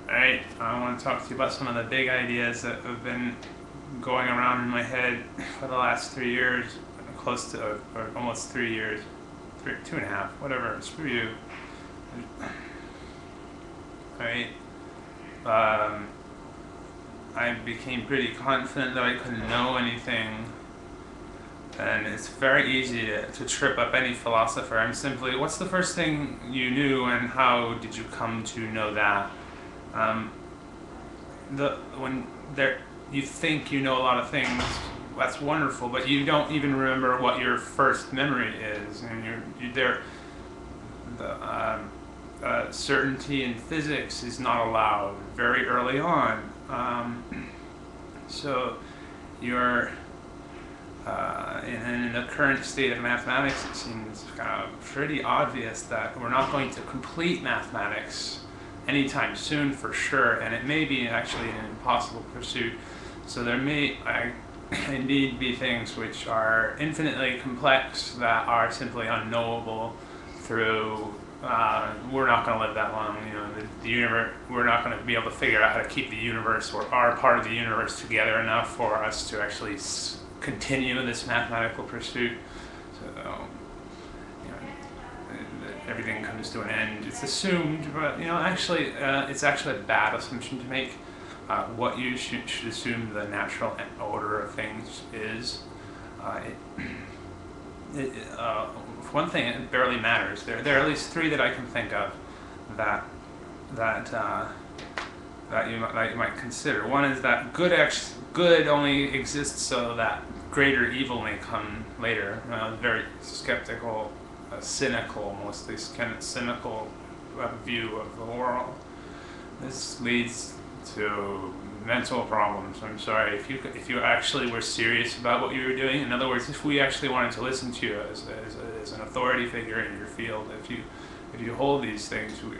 Alright, I want to talk to you about some of the big ideas that have been going around in my head for the last 3 years, close to, or almost 3 years, 2.5, whatever, screw you. Alright, I became pretty confident that I couldn't know anything, and it's very easy to trip up any philosopher. I'm simply, what's the first thing you knew and how did you come to know that? When you think you know a lot of things, that's wonderful, but you don't even remember what your first memory is, and certainty in physics is not allowed very early on. So you're in the current state of mathematics, it seems pretty obvious that we're not going to complete mathematics anytime soon for sure, and it may be actually an impossible pursuit. So there may indeed be things which are infinitely complex that are simply unknowable through, we're not going to live that long, the universe, we're not going to be able to figure out how to keep the universe or our part of the universe together enough for us to actually continue this mathematical pursuit. So everything comes to an end. It's assumed, but actually, it's actually a bad assumption to make. What you should assume the natural order of things is. For one thing, it barely matters. There are at least three that I can think of that you might consider. One is that good only exists so that greater evil may come later. Very skeptical, cynical, mostly kind of cynical view of the world. This leads to mental problems. I'm sorry, if you actually were serious about what you were doing, in other words, if we actually wanted to listen to you as an authority figure in your field, if you hold these things, we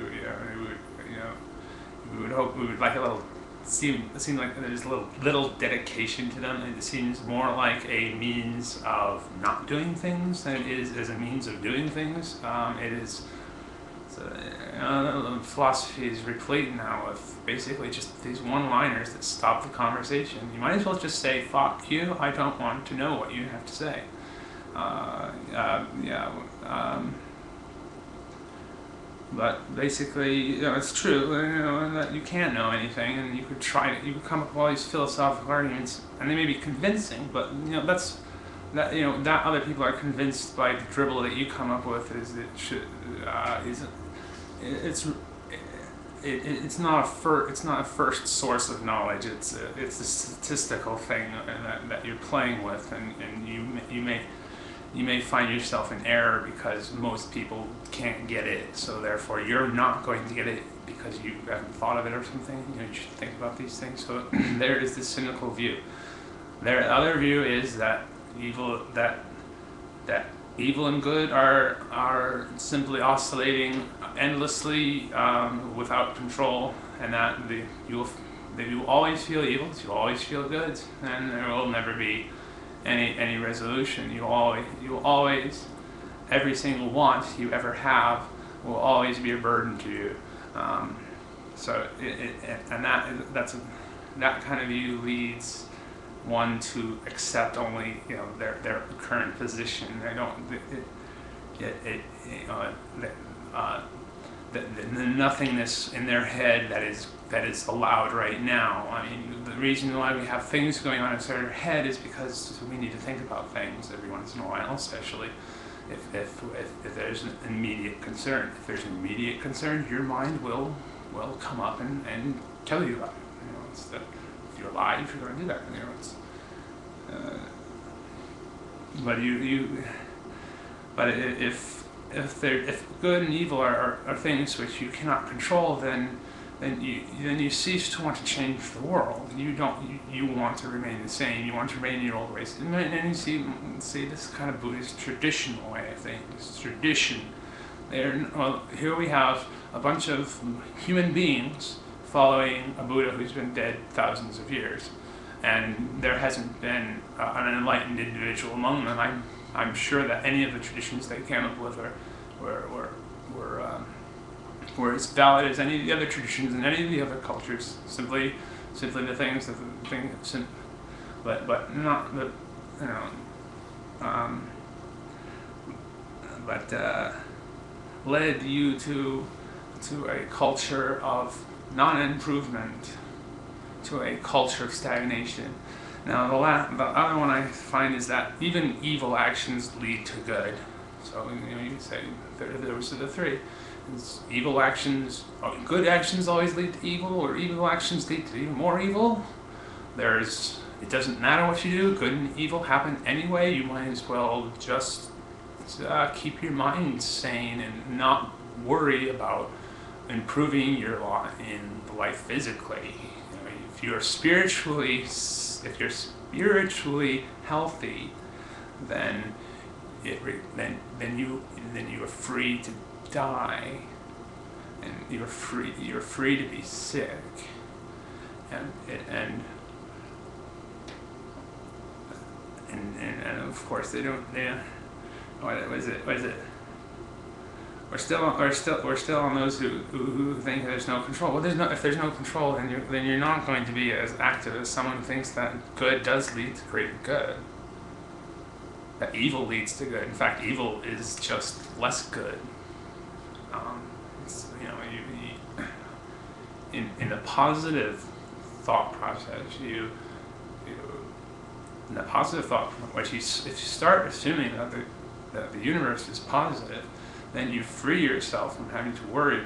would hope, we would like a little, seem like there's a little dedication to them. It seems more like a means of not doing things than it is as a means of doing things. Philosophy is replete now with basically just these one-liners that stop the conversation. You might as well just say, fuck you, I don't want to know what you have to say. But basically, it's true, that you can't know anything, and you could come up with all these philosophical arguments, and they may be convincing, but that other people are convinced by the dribble that you come up with it's not a first source of knowledge. It's a statistical thing that you're playing with, and you may find yourself in error because most people can't get it, so therefore you're not going to get it because you haven't thought of it or something. You should think about these things. So there is this cynical view. The other view is that evil and good are simply oscillating endlessly without control, and that you will always feel evil, you will always feel good, and there will never be any resolution. You will always, every single want you ever have will always be a burden to you. That kind of view leads one to accept only their current position. They don't. The nothingness in their head that is allowed right now. I mean, the reason why we have things going on inside our head is because we need to think about things every once in a while, especially if there's an immediate concern. If there's an immediate concern, your mind will come up and tell you about it. If you're alive, you're going to do that. But if good and evil are things which you cannot control, then you cease to want to change the world. You want to remain the same. You want to remain in your old ways. And you see this kind of Buddhist traditional way of things. Tradition. Here we have a bunch of human beings following a Buddha who's been dead thousands of years, and there hasn't been an enlightened individual among them. I'm sure that any of the traditions they came up with were were as valid as any of the other traditions and any of the other cultures. Simply the things that the thing, but not the, you know, led you to a culture of non-improvement, to a culture of stagnation. Now the other one I find is that even evil actions lead to good. So you could say those are the three. It's evil actions, good actions always lead to evil, or evil actions lead to even more evil. It doesn't matter what you do, good and evil happen anyway. You might as well just keep your mind sane and not worry about improving your lot in life physically. You know, if you're spiritually healthy, then you are free to die, and you're free to be sick, and of course what is it? We're still on those who think there's no control. Well, if there's no control, then you're not going to be as active as someone who thinks that good does lead to greater good. That evil leads to good. In fact, evil is just less good. In the positive thought process, if you start assuming that the universe is positive, then you free yourself from having to worry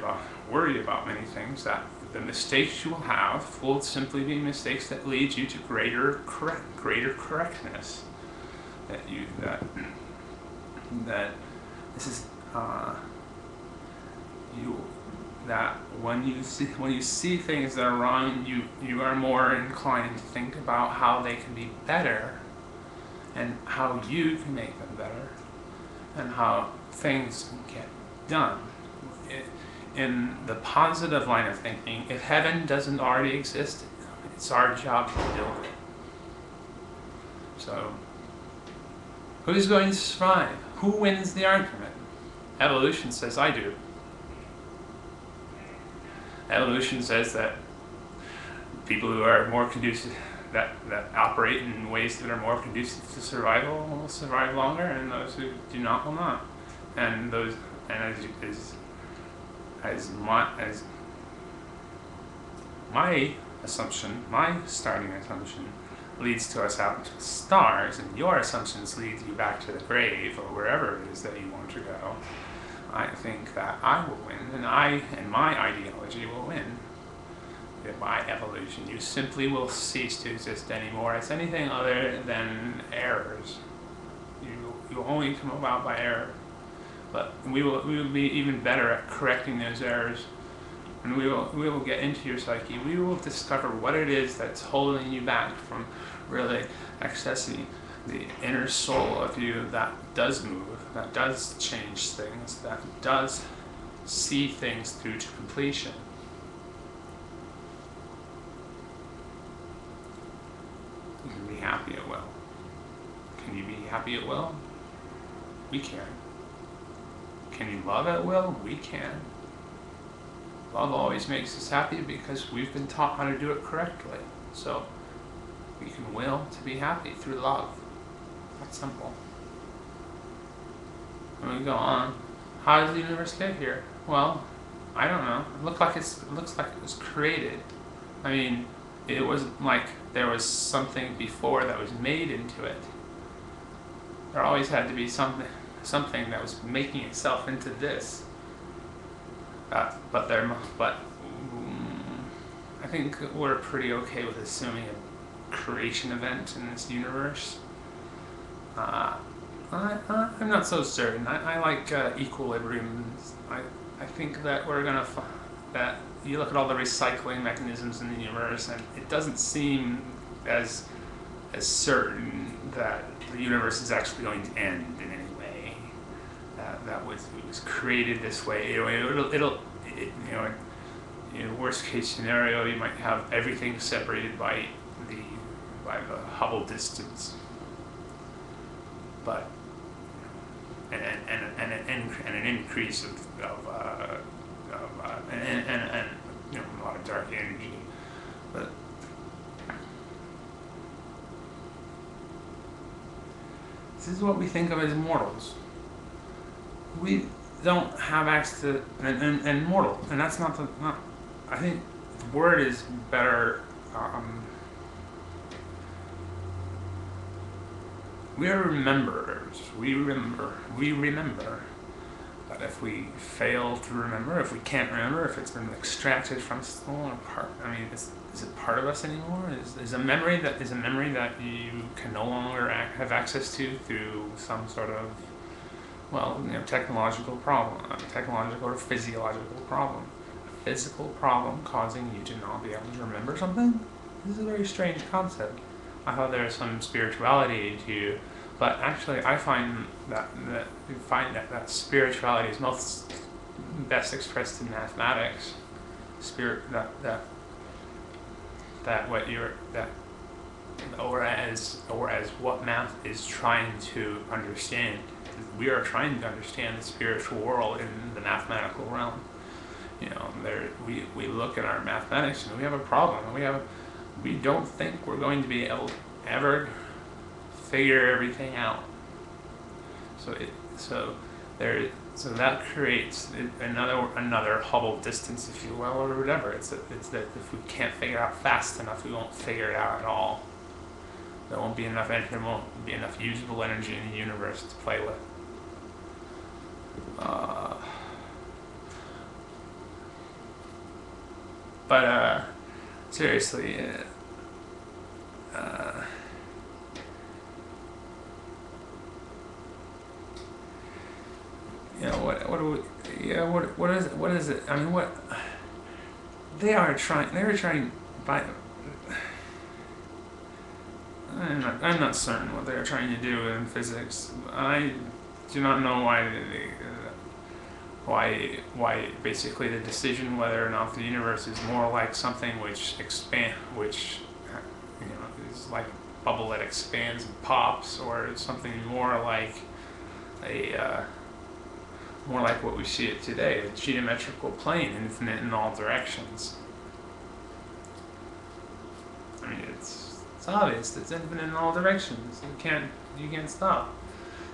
about many things. That the mistakes you will have will simply be mistakes that lead you to greater correctness. That when you see things that are wrong, you are more inclined to think about how they can be better, and how you can make them better, and how things can get done. In the positive line of thinking, if heaven doesn't already exist, it's our job to build it. So, who's going to survive? Who wins the argument? Evolution says I do. Evolution says that people who are more conducive, that operate in ways that are more conducive to survival will survive longer, and those who do not will not. And as my assumption, my starting assumption, leads to us out into the stars, and your assumptions lead you back to the grave or wherever it is that you want to go, I think that I will win, and my ideology will win. By evolution, you simply will cease to exist anymore as anything other than errors. You will only come about by error, but we will be even better at correcting those errors, and we will get into your psyche. We will discover what it is that's holding you back from really accessing the inner soul of you that does move, that does change things, that does see things through to completion. You can be happy at will. Can you be happy at will? We can. Can you love at will? We can. Love always makes us happy because we've been taught how to do it correctly. So we can will to be happy through love. That's simple. When we go on, how does the universe get here? Well, I don't know. It looks like it was created. I mean, it wasn't like there was something before that was made into it. There always had to be something that was making itself into this. But I think we're pretty okay with assuming a creation event in this universe. I'm not so certain. I like equilibrium. I think that that you look at all the recycling mechanisms in the universe, and it doesn't seem as certain that the universe is actually going to end in any way. It was created this way. In a worst case scenario, you might have everything separated by the Hubble distance, but and an increase of and a lot of dark energy. But this is what we think of as mortals. We don't have access to and mortal, and that's not. I think the word is better. We are rememberers. We remember. But if we fail to remember, if we can't remember, if it's been extracted from someone apart, I mean, is it part of us anymore? Is a memory that you can no longer have access to through some sort of technological problem, technological or physiological problem, a physical problem causing you to not be able to remember something? This is a very strange concept. I thought there was some spirituality to, but actually I find that spirituality is most best expressed in mathematics. Or as what math is trying to understand. We are trying to understand the spiritual world in the mathematical realm. We look at our mathematics and we have a problem. We don't think we're going to be able to ever figure everything out. So that creates another Hubble distance, if you will, or whatever. It's that if we can't figure it out fast enough, we won't figure it out at all. There won't be enough usable energy in the universe to play with. But seriously, what is it? I mean, what they were trying by. I'm not certain what they're trying to do in physics. I do not know why basically the decision whether or not the universe is more like something which is like a bubble that expands and pops, or something more like what we see it today, a geometrical plane, infinite in all directions. I mean, it's obvious. It's infinite in all directions. You can't stop.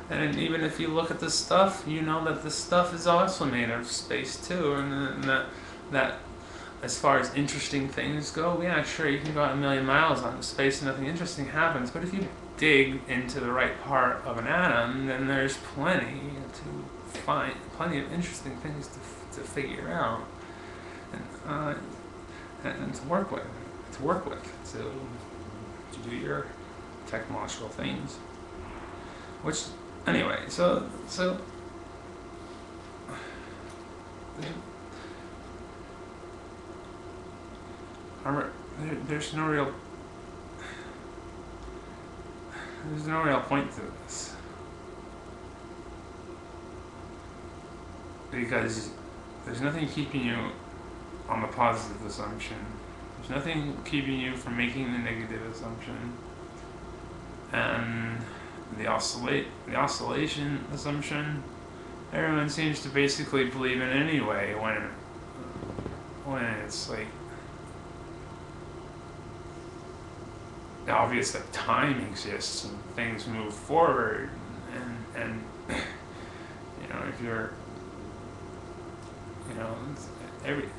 And even if you look at the stuff, you know that the stuff is also made of space too, and that as far as interesting things go, yeah, sure, you can go out a million miles on space and nothing interesting happens. But if you dig into the right part of an atom, then there's plenty of interesting things to figure out and to work with, to do your technological things. Which, anyway, so there's no real point to this, because there's nothing keeping you on the positive assumption. There's nothing keeping you from making the negative assumption, and the oscillation assumption, everyone seems to basically believe in anyway, when it's like obvious that time exists and things move forward, and if you're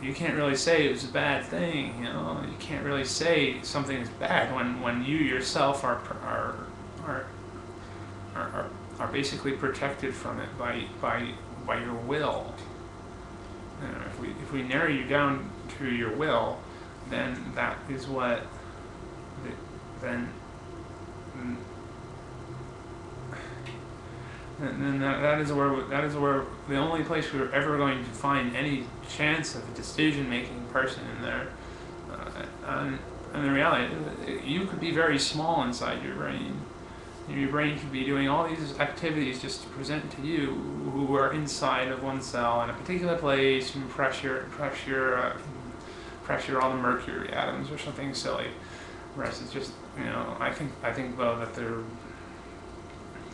you can't really say it was a bad thing. You can't really say something is bad when you yourself are basically protected from it by your will. If we narrow you down to your will, then that is what then that is where the only place we're ever going to find any chance of a decision-making person in there. And the reality, you could be very small inside your brain. Your brain could be doing all these activities just to present to you, who are inside of one cell in a particular place, and pressure all the mercury atoms or something silly. Whereas it's just, I think though that their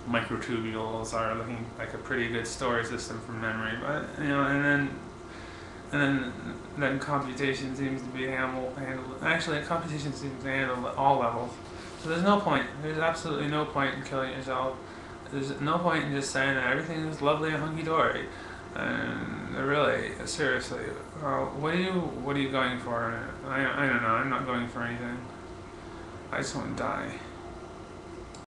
microtubules are looking like a pretty good storage system from memory, but then computation seems to be handled. Actually, computation seems to handle all levels. So there's no point. There's absolutely no point in killing yourself. There's no point in just saying that everything is lovely and hunky dory. And really, seriously, what are you going for? I don't know. I'm not going for anything. I just want to die.